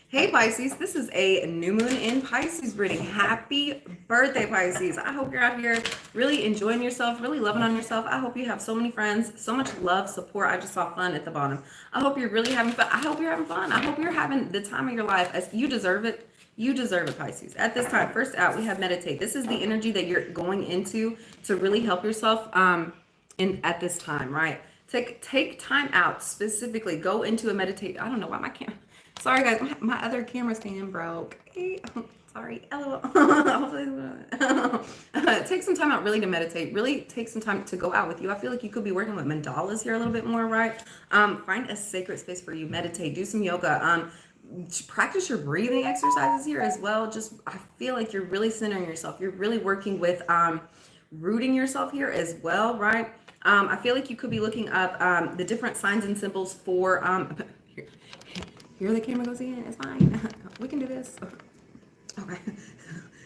Hey Pisces, this is a new moon in Pisces reading. Happy birthday, Pisces. I hope you're out here really enjoying yourself, really loving on yourself. I hope you have so many friends, so much love, support. I just saw fun at the bottom. I hope you're really having fun. I hope you're having fun. I hope you're having the time of your life as you deserve it. You deserve it, Pisces. At this time, first out, we have meditate. This is the energy that you're going into to really help yourself in at this time, right? Take time out specifically. Go into a meditate. I don't know why my camera. Sorry guys, my other camera stand broke. Sorry, LOL. Take some time out really to meditate. Really take some time to go out with you. I feel like you could be working with mandalas here a little bit more, right? Find a sacred space for you. Meditate. Do some yoga. Practice your breathing exercises here as well. Just I feel like you're really centering yourself. You're really working with rooting yourself here as well, right? I feel like you could be looking up the different signs and symbols for here the camera goes in. It's fine. We can do this. Okay.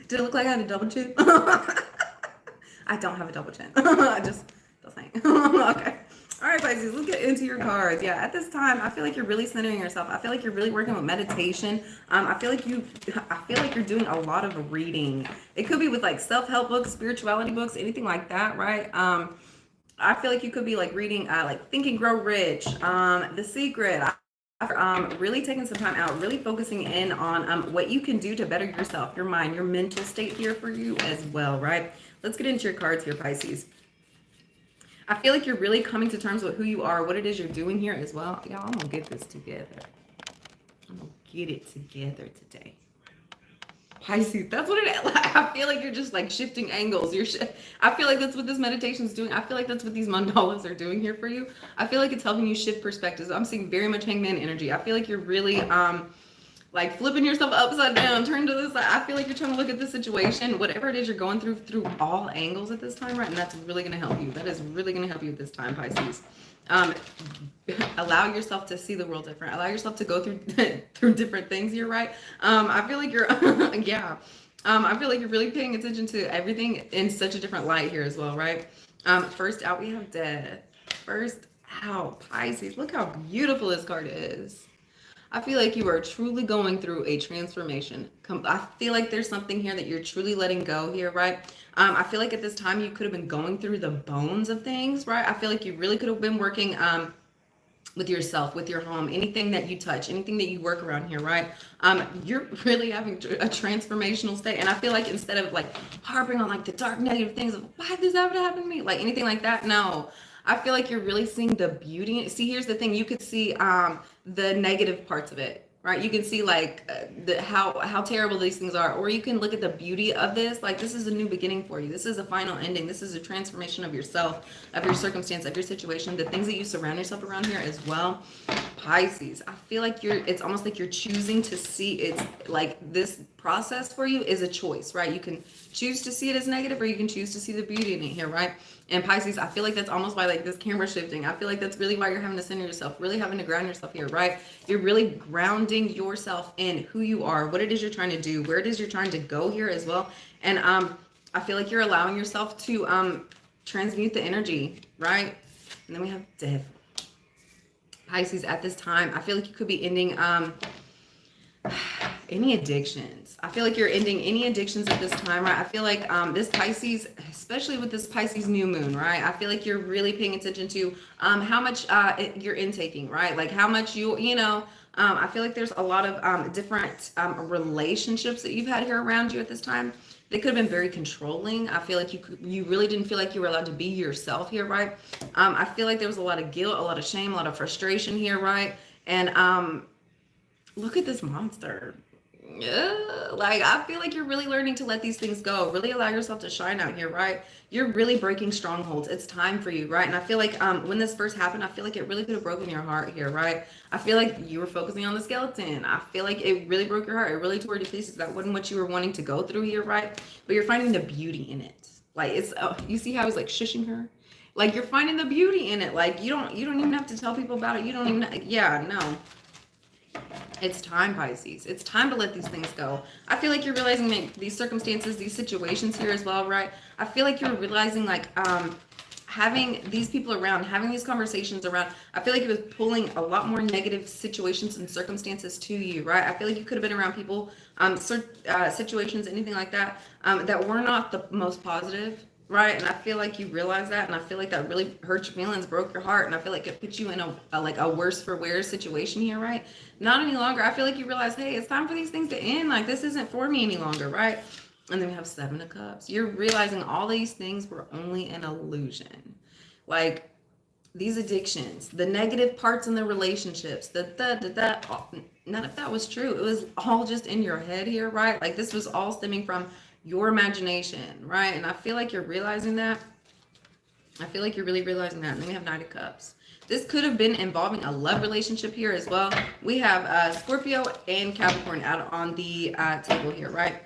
Did it look like I had a double chin? I don't have a double chin. I just saying. Okay. All right, Pisces, let's get into your cards. Yeah, at this time, I feel like you're really centering yourself. I feel like you're really working with meditation. I feel like you're doing a lot of reading. It could be with like self-help books, spirituality books, anything like that, right? I feel like you could be like reading like Think and Grow Rich, The Secret. Really taking some time out, really focusing in on what you can do to better yourself, your mind, your mental state here for you as well, right? Let's get into your cards here, Pisces. I feel like you're really coming to terms with who you are, what it is you're doing here as well. Y'all, I'm gonna get this together. I'm gonna get it together today. Pisces, that's what it is. Like, I feel like you're just like shifting angles. I feel like that's what this meditation is doing. I feel like that's what these mandalas are doing here for you. I feel like it's helping you shift perspectives. I'm seeing very much hangman energy. I feel like you're really like flipping yourself upside down, turn to this side. I feel like you're trying to look at the situation, whatever it is you're going through all angles at this time, right? And that's really going to help you. That is really going to help you at this time, Pisces. Allow yourself to see the world different. Allow yourself to go through through different things here, right? I feel like you're yeah. I feel like you're really paying attention to everything in such a different light here as well, right? First out, we have death. First out, Pisces. Look how beautiful this card is. I feel like you are truly going through a transformation. I feel like there's something here that you're truly letting go here, right? I feel like at this time you could have been going through the bones of things, right? I feel like you really could have been working with yourself, with your home, anything that you touch, anything that you work around here, right? You're really having a transformational state. And I feel like instead of like harping on like the dark negative things of why did this ever happen to me, like anything like that, no. I feel like you're really seeing the beauty. See, here's the thing. You could see the negative parts of it, right? You can see like how terrible these things are, or you can look at the beauty of this. Like this is a new beginning for you. This is a final ending. This is a transformation of yourself, of your circumstance, of your situation, the things that you surround yourself around here as well. Pisces, I feel like it's almost like you're choosing to see it's like this process for you is a choice, right? You can choose to see it as negative or you can choose to see the beauty in it here, right? And Pisces, I feel like that's almost why like this camera shifting. I feel like that's really why you're having to center yourself, really having to ground yourself here, right? You're really grounding yourself in who you are, what it is you're trying to do, where it is you're trying to go here as well. And I feel like you're allowing yourself to transmute the energy, right? And then we have death. Pisces, at this time, I feel like you could be ending any addictions. I feel like you're ending any addictions at this time, right? I feel like this Pisces, especially with this Pisces new moon, right? I feel like you're really paying attention to how much you're intaking, right? Like how much I feel like there's a lot of different relationships that you've had here around you at this time. They could have been very controlling. I feel like you really didn't feel like you were allowed to be yourself here, right? I feel like there was a lot of guilt, a lot of shame, a lot of frustration here, right? And look at this monster. Like I feel like you're really learning to let these things go, really allow yourself to shine out here, right? You're really breaking strongholds. It's time for you, right? And I feel like when this first happened, I feel like it really could have broken your heart here, right? I feel like you were focusing on the skeleton. I feel like it really broke your heart. It really tore you to pieces. That wasn't what you were wanting to go through here, right? But you're finding the beauty in it. Like it's you see how he's like shushing her, like you're finding the beauty in it. Like you don't even have to tell people about it. You don't even no. It's time, Pisces. It's time to let these things go. I feel like you're realizing that these circumstances, these situations here as well, right? I feel like you're realizing like having these people around, having these conversations around, I feel like it was pulling a lot more negative situations and circumstances to you, right? I feel like you could have been around people, situations, anything like that, that were not the most positive, right? And I feel like you realize that, and I feel like that really hurt your feelings, broke your heart, and I feel like it put you in a worse for wear situation here, right? Not any longer. I feel like you realize, hey, it's time for these things to end. Like, this isn't for me any longer, right? And then we have Seven of Cups. You're realizing all these things were only an illusion. Like, these addictions, the negative parts in the relationships, none of that was true. It was all just in your head here, right? Like, this was all stemming from your imagination, right? And I feel like you're realizing that. I feel like you're really realizing that. And then we have Knight of Cups. This could have been involving a love relationship here as well. We have Scorpio and Capricorn out on the table here, right?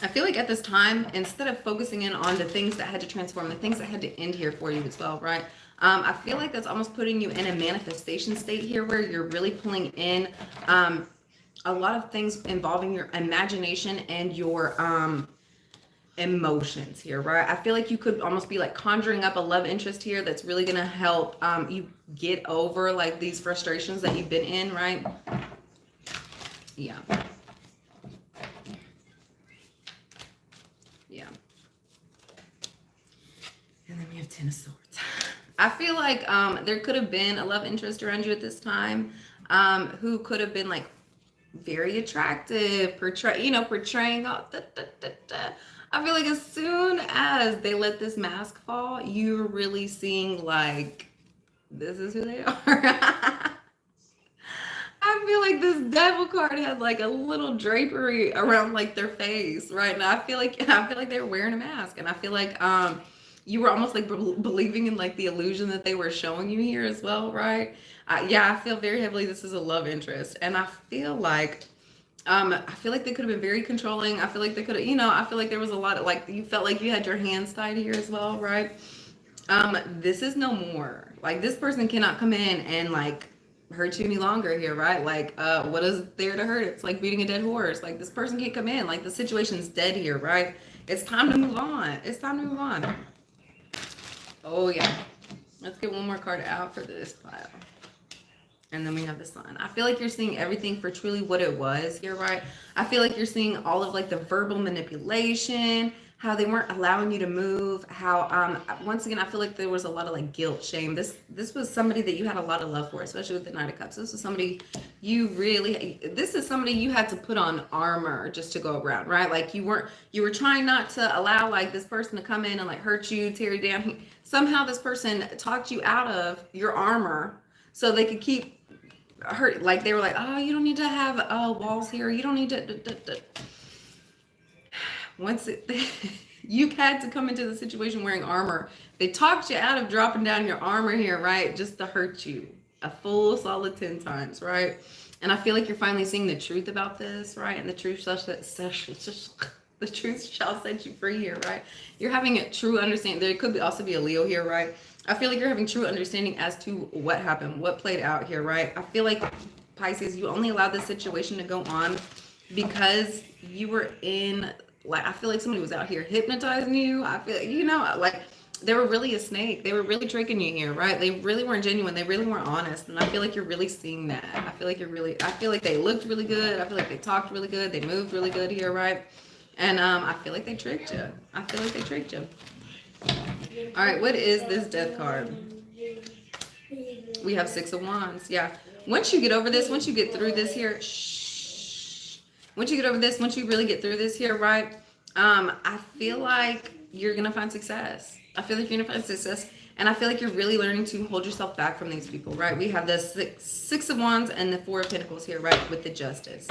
I feel like at this time, instead of focusing in on the things that had to transform, the things that had to end here for you as well, right? I feel like that's almost putting you in a manifestation state here where you're really pulling in a lot of things involving your imagination and your emotions here, right? I feel like you could almost be like conjuring up a love interest here that's really going to help you get over like these frustrations that you've been in, right? Yeah. And then we have Ten of Swords. I feel like there could have been a love interest around you at this time, who could have been like very attractive, portraying all. I feel like as soon as they let this mask fall, you're really seeing like this is who they are. I feel like this devil card had like a little drapery around like their face, right? Now I feel like they were wearing a mask, and I feel like you were almost like believing in like the illusion that they were showing you here as well, right? Yeah, I feel very heavily this is a love interest, and I feel like they could have been very controlling. I feel like they could have, I feel like there was a lot of like you felt like you had your hands tied here as well, right? This is no more. Like this person cannot come in and like hurt you any longer here, right? Like, what is there to hurt? It's like beating a dead horse. Like this person can't come in. Like the situation's dead here, right? It's time to move on. It's time to move on. Oh yeah. Let's get one more card out for this pile. And then we have the Sun. I feel like you're seeing everything for truly what it was here, right? I feel like you're seeing all of like the verbal manipulation, how they weren't allowing you to move, how once again I feel like there was a lot of like guilt, shame. This was somebody that you had a lot of love for, especially with the Knight of Cups. This is somebody you had to put on armor just to go around, right? Like you were trying not to allow like this person to come in and like hurt you, tear you down. Somehow this person talked you out of your armor so they could keep hurt. Like they were like, oh, you don't need to have walls here, you don't need to once you had to come into the situation wearing armor. They talked you out of dropping down your armor here, right? Just to hurt you a full solid 10 times, right? And I feel like you're finally seeing the truth about this, right? And the truth shall set you free here, right? You're having a true understanding. There could also be a Leo here, right? I feel like you're having true understanding as to what happened, what played out here, right? I feel like Pisces, you only allowed this situation to go on because you were in, like, I feel like somebody was out here hypnotizing you. I feel, like they were really a snake. They were really tricking you here, right? They really weren't genuine. They really weren't honest. And I feel like you're really seeing that. I feel like they looked really good. I feel like they talked really good. They moved really good here, right? And I feel like they tricked you. All right, what is this Death card? We have Six of Wands. Yeah. Once you get over this, once you get through this here, once you really get through this here, right? I feel like you're going to find success. And I feel like you're really learning to hold yourself back from these people, right? We have the Six of Wands and the Four of Pentacles here, right? With the Justice.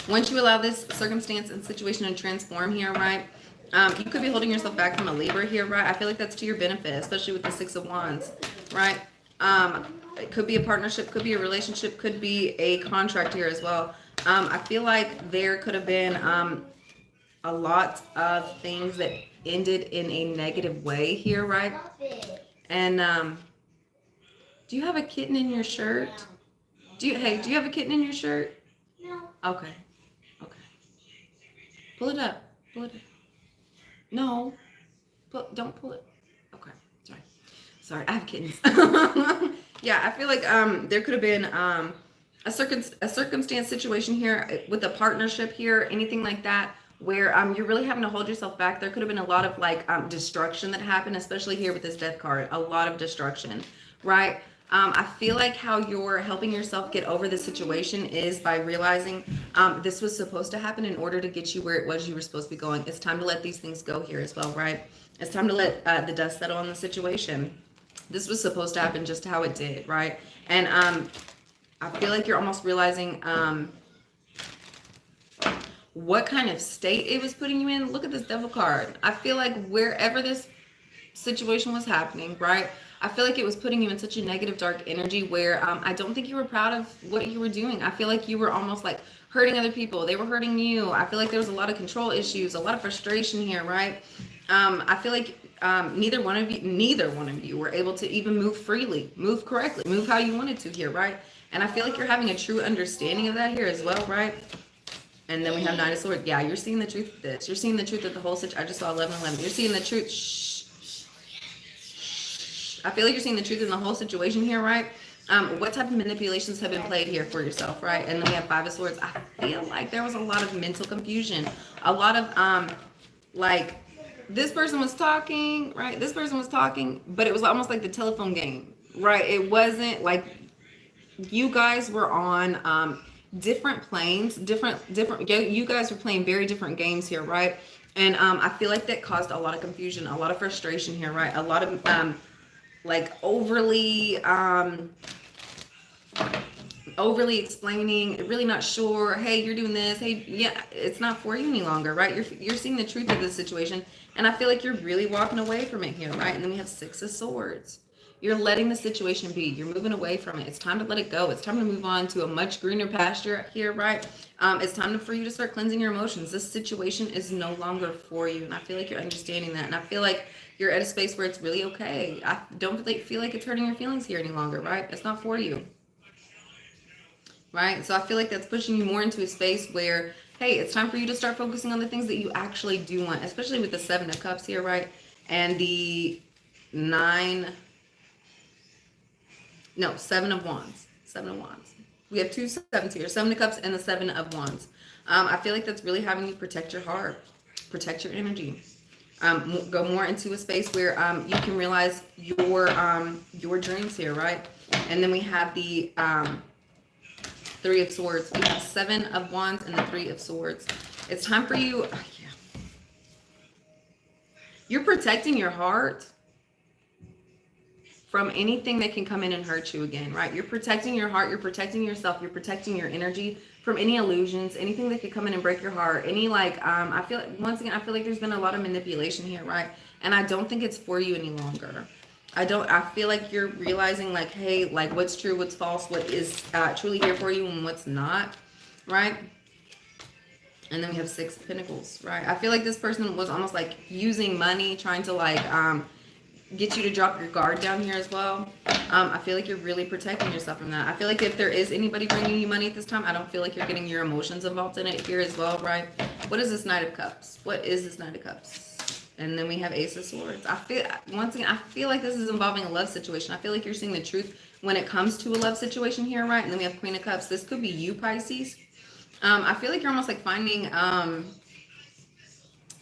Once you allow this circumstance and situation to transform here, right? You could be holding yourself back from a Libra here, right? I feel like that's to your benefit, especially with the Six of Wands, right? It could be a partnership, could be a relationship, could be a contract here as well. I feel like there could have been a lot of things that ended in a negative way here, right? And do you have a kitten in your shirt? Do you have a kitten in your shirt? No. Okay. Pull it up. No. don't pull it. Okay, sorry, I have kittens. Yeah, I feel like there could have been a circumstance situation here with a partnership here, anything like that, where you're really having to hold yourself back. There could have been a lot of like destruction that happened, especially here with this death card. A lot of destruction, right? I feel like how you're helping yourself get over the situation is by realizing this was supposed to happen in order to get you where it was you were supposed to be going. It's time to let these things go here as well, right? It's time to let the dust settle on the situation. This was supposed to happen just how it did, right? And I feel like you're almost realizing what kind of state it was putting you in. Look at this devil card. I feel like wherever this situation was happening, right? I feel like it was putting you in such a negative, dark energy where I don't think you were proud of what you were doing. I feel like you were almost like hurting other people. They were hurting you. I feel like there was a lot of control issues, a lot of frustration here, right? I feel like neither one of you were able to even move freely, move correctly, move how you wanted to here, right? And I feel like you're having a true understanding of that here as well, right? And then we have Nine of Swords. Yeah, you're seeing the truth of this. You're seeing the truth of the whole situation. I just saw 1111. You're seeing the truth. Shh. I feel like you're seeing the truth in the whole situation here, right? What type of manipulations have been played here for yourself, right? And then we have Five of Swords. I feel like there was a lot of mental confusion. A lot of, like, this person was talking, right? This person was talking, but it was almost like the telephone game, right? It wasn't like you guys were on different planes, different. You guys were playing very different games here, right? And I feel like that caused a lot of confusion, a lot of frustration here, right? A lot of like overly explaining, really not sure. Hey, you're doing this. Hey, yeah, it's not for you any longer, right? You're seeing the truth of the situation, and I feel like you're really walking away from it here, right? And then we have Six of Swords. You're letting the situation be. You're moving away from it. It's time to let it go. It's time to move on to a much greener pasture here, right? It's time for you to start cleansing your emotions. This situation is no longer for you, and I feel like you're understanding that. And I feel like you're at a space where it's really okay. I don't feel like it's hurting your feelings here any longer, right? It's not for you, right? So I feel like that's pushing you more into a space where, hey, it's time for you to start focusing on the things that you actually do want, especially with the Seven of Cups here, right? And the Seven of Wands. Seven of Wands. We have two sevens here, Seven of Cups and the Seven of Wands. I feel like that's really having you protect your heart, protect your energy. Go more into a space where you can realize your dreams here, right? And then we have the Three of Swords. We have Seven of Wands and the Three of Swords. It's time for you. Yeah. You're protecting your heart from anything that can come in and hurt you again, right? You're protecting your heart, you're protecting yourself, you're protecting your energy from any illusions, anything that could come in and break your heart. Any like, I feel like, once again, I feel like there's been a lot of manipulation here, right? And I don't think it's for you any longer. I feel like you're realizing like, hey, like what's true, what's false, what is truly here for you and what's not, right? And then we have Six of Pentacles, right? I feel like this person was almost like using money, trying to like, get you to drop your guard down here as well. I feel like you're really protecting yourself from that. I feel like if there is anybody bringing you money at this time, I don't feel like you're getting your emotions involved in it here as well, right? What is this Knight of Cups? What is this Knight of Cups? And then we have Ace of Swords. I feel like this is involving a love situation. I feel like you're seeing the truth when it comes to a love situation here, right? And then we have Queen of Cups. This could be you, Pisces. I feel like you're almost like finding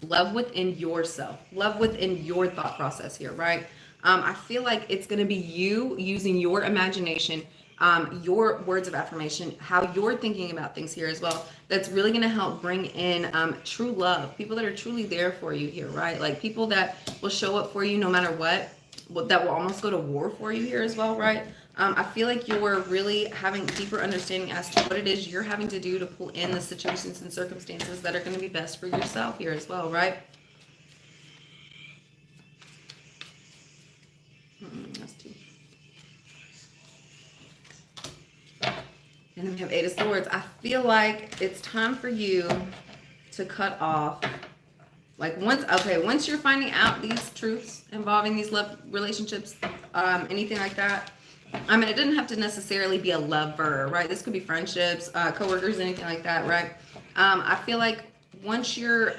love within yourself, love within your thought process here, right? I feel like it's going to be you using your imagination, your words of affirmation, how you're thinking about things here as well. That's really going to help bring in true love, people that are truly there for you here, right? Like people that will show up for you no matter what, that will almost go to war for you here as well, right? I feel like you're really having deeper understanding as to what it is you're having to do to pull in the situations and circumstances that are going to be best for yourself here as well, right? That's two. And then we have Eight of Swords. I feel like it's time for you to cut off. Like once you're finding out these truths involving these love relationships, anything like that. I mean, it doesn't have to necessarily be a lover, right? This could be friendships, coworkers, anything like that, right? I feel like once you're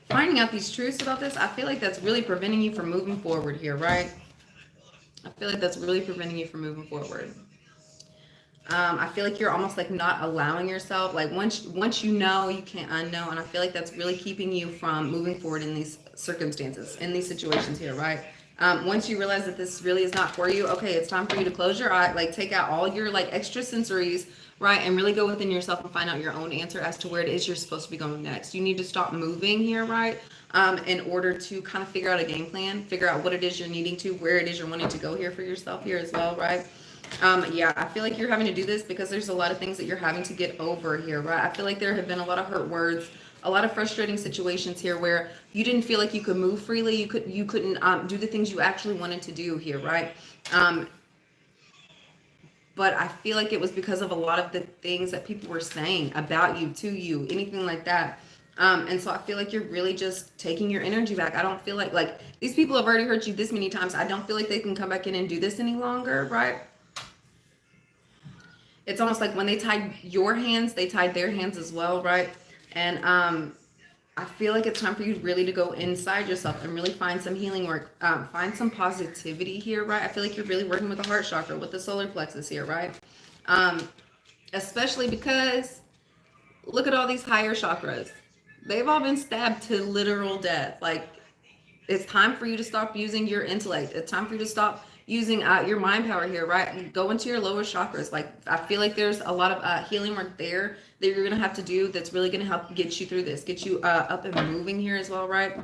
finding out these truths about this, I feel like that's really preventing you from moving forward here, right? I feel like that's really preventing you from moving forward. I feel like you're almost like not allowing yourself, like once you know, you can't unknow, and I feel like that's really keeping you from moving forward in these circumstances, in these situations here, right? Once you realize that this really is not for you, okay, it's time for you to close your eye, like take out all your like extra sensories, right, and really go within yourself and find out your own answer as to where it is you're supposed to be going next. You need to stop moving here, right? In order to kind of figure out a game plan, figure out what it is you're needing to, where it is you're wanting to go here for yourself here as well, right? Yeah, I feel like you're having to do this because there's a lot of things that you're having to get over here, right? I feel like there have been a lot of hurt words, a lot of frustrating situations here where you didn't feel like you could move freely, you couldn't do the things you actually wanted to do here, right? But I feel like it was because of a lot of the things that people were saying about you, to you, anything like that. And so I feel like you're really just taking your energy back. I don't feel like these people have already hurt you this many times. I don't feel like they can come back in and do this any longer, right? It's almost like when they tied your hands, they tied their hands as well, right? And I feel like it's time for you really to go inside yourself and really find some healing work, find some positivity here, right? I feel like you're really working with the heart chakra, with the solar plexus here, right? Especially because look at all these higher chakras. They've all been stabbed to literal death. Like, it's time for you to stop using your intellect. It's time for you to stop using your mind power here, right? Go into your lower chakras. Like, I feel like there's a lot of healing work there that you're gonna have to do that's really gonna help get you through this, get you up and moving here as well, right?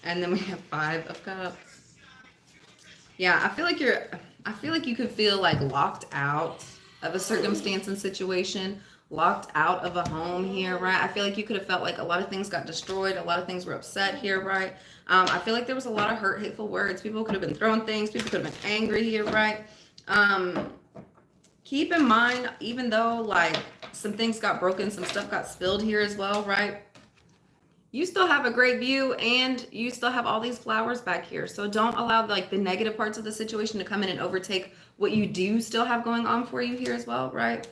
And then we have 5 of Cups. Yeah, I feel like you could feel like locked out of a circumstance and situation, locked out of a home here, right? I feel like you could have felt like a lot of things got destroyed, a lot of things were upset here, right? I feel like there was a lot of hurt, hateful words. People could have been throwing things, people could have been angry here, right? Keep in mind, even though like some things got broken, some stuff got spilled here as well, right? You still have a great view and you still have all these flowers back here. So don't allow like the negative parts of the situation to come in and overtake what you do still have going on for you here as well, right?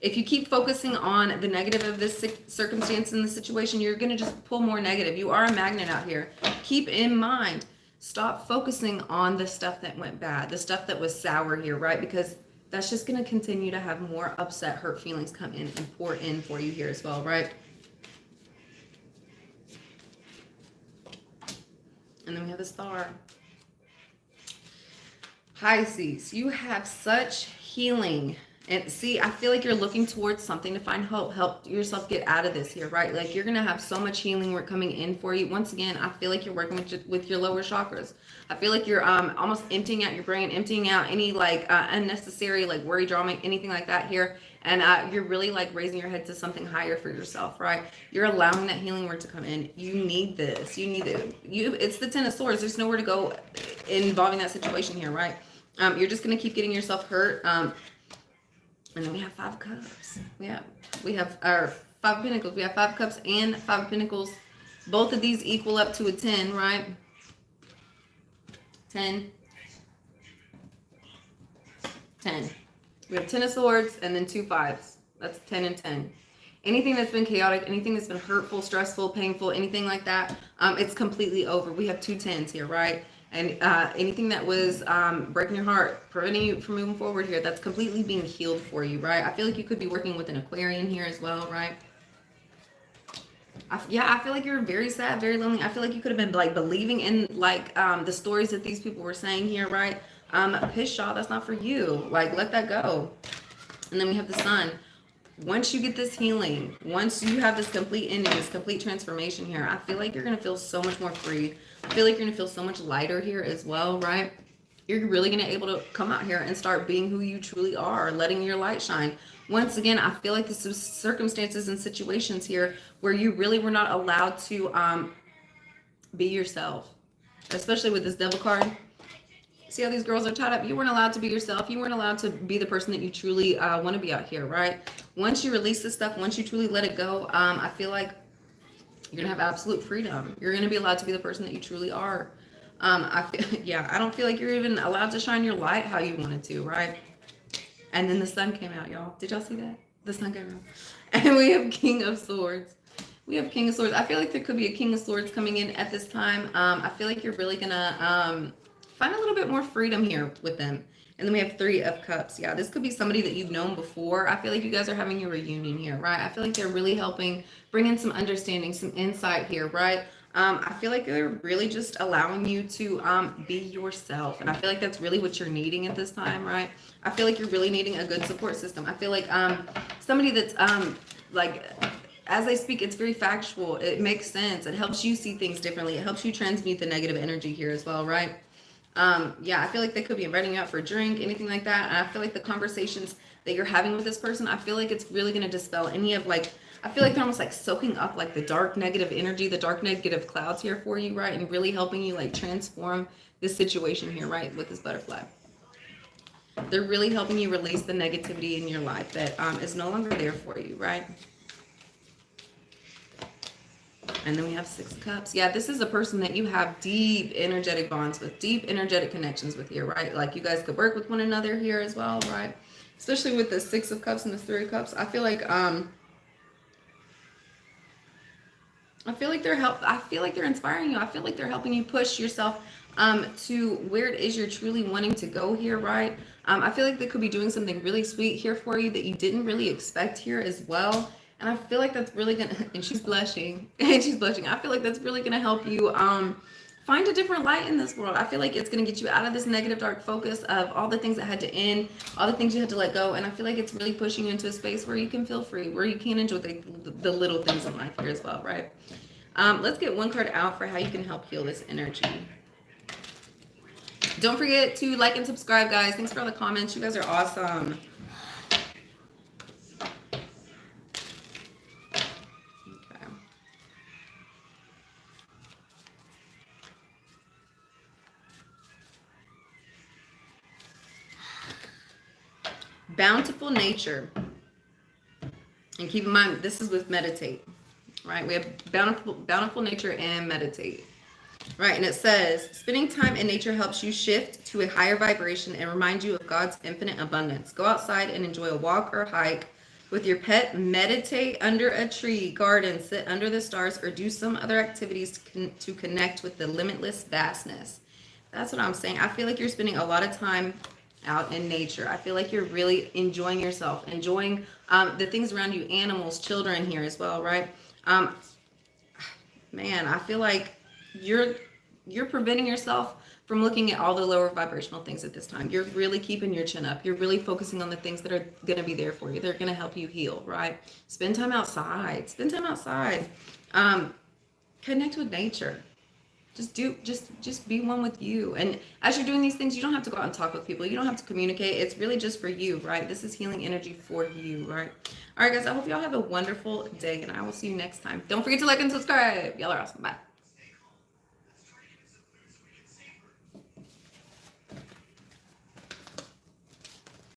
If you keep focusing on the negative of this circumstance and the situation, you're going to just pull more negative. You are a magnet out here. Keep in mind, stop focusing on the stuff that went bad, the stuff that was sour here, right? Because that's just going to continue to have more upset, hurt feelings come in and pour in for you here as well, right? And then we have the Star. Pisces, you have such healing. And see, I feel like you're looking towards something to find hope. Help yourself get out of this here, right? Like, you're going to have so much healing work coming in for you. Once again, I feel like you're working with your lower chakras. I feel like you're almost emptying out your brain, emptying out any like unnecessary like worry, drama, anything like that here. And you're really like raising your head to something higher for yourself, right? You're allowing that healing work to come in. You need this. You need it. It's the 10 of Swords. There's nowhere to go involving that situation here, right? You're just going to keep getting yourself hurt. And then we have 5 Cups. We have our 5 of Pentacles. We have 5 Cups and 5 of Pentacles. Both of these equal up to a 10, right? 10. 10. We have 10 of Swords and then 2 5s. That's 10 and 10. Anything that's been chaotic, anything that's been hurtful, stressful, painful, anything like that, it's completely over. We have 2 10s here, right? And anything that was breaking your heart, preventing you from moving forward here, that's completely being healed for you, right? I feel like you could be working with an Aquarian here as well, right? I feel like you're very sad, very lonely. I feel like you could have been like believing in like the stories that these people were saying here, right? Piss y'all, that's not for you. Like, let that go. And then we have the Sun. Once you get this healing, once you have this complete ending, this complete transformation here, I feel like you're going to feel so much more free. I feel like you're going to feel so much lighter here as well, right? You're really going to be able to come out here and start being who you truly are, letting your light shine. Once again, I feel like this is circumstances and situations here where you really were not allowed to be yourself, especially with this Devil card. See how these girls are tied up? You weren't allowed to be yourself. You weren't allowed to be the person that you truly want to be out here, right? Once you release this stuff, once you truly let it go, I feel like you're going to have absolute freedom. You're going to be allowed to be the person that you truly are. I don't feel like you're even allowed to shine your light how you wanted to, right? And then the sun came out, y'all. Did y'all see that? The sun came out. And we have King of Swords. We have King of Swords. I feel like there could be a King of Swords coming in at this time. I feel like you're really going to find a little bit more freedom here with them. And then we have Three of Cups. Yeah, this could be somebody that you've known before. I feel like you guys are having a reunion here, right? I feel like they're really helping bring in some understanding, some insight here, right? I feel like they're really just allowing you to be yourself. And I feel like that's really what you're needing at this time, right? I feel like you're really needing a good support system. I feel like somebody that's like, as I speak, it's very factual. It makes sense. It helps you see things differently. It helps you transmute the negative energy here as well, right? Yeah, I feel like they could be inviting you out for a drink, anything like that. And I feel like the conversations that you're having with this person, I feel like it's really going to dispel any of like, I feel like they're almost like soaking up like the dark negative energy, the dark negative clouds here for you, right? And really helping you like transform this situation here, right? With this butterfly. They're really helping you release the negativity in your life that is no longer there for you, right? And then we have Six of Cups. Yeah, this is a person that you have deep energetic bonds with, deep energetic connections with here, right? Like you guys could work with one another here as well, right? Especially with the Six of Cups and the Three of Cups. I feel like they're inspiring you. I feel like they're helping you push yourself to where it is you're truly wanting to go here, right? I feel like they could be doing something really sweet here for you that you didn't really expect here as well. And I feel like that's really gonna, and she's blushing, and she's blushing. I feel like that's really gonna help you find a different light in this world. I feel like it's gonna get you out of this negative, dark focus of all the things that had to end, all the things you had to let go. And I feel like it's really pushing you into a space where you can feel free, where you can enjoy the little things in life here as well, right? Let's get one card out for how you can help heal this energy. Don't forget to like and subscribe, guys. Thanks for all the comments. You guys are awesome. Bountiful nature. And keep in mind, this is with meditate, right? We have bountiful nature and meditate, right? And it says, spending time in nature helps you shift to a higher vibration and remind you of God's infinite abundance. Go outside and enjoy a walk or hike with your pet, meditate under a tree, garden, sit under the stars, or do some other activities to connect with the limitless vastness. That's what I'm saying. I feel like you're spending a lot of time out in nature. I feel like you're really enjoying yourself, enjoying the things around you, animals, children here as well, right? Man, I feel like you're preventing yourself from looking at all the lower vibrational things at this time. You're really keeping your chin up. You're really focusing on the things that are going to be there for you. They're going to help you heal, right? Spend time outside. Spend time outside. Connect with nature. Just be one with you. And as you're doing these things, you don't have to go out and talk with people. You don't have to communicate. It's really just for you, right? This is healing energy for you, right? All right, guys, I hope y'all have a wonderful day, and I will see you next time. Don't forget to like and subscribe. Y'all are awesome. Bye.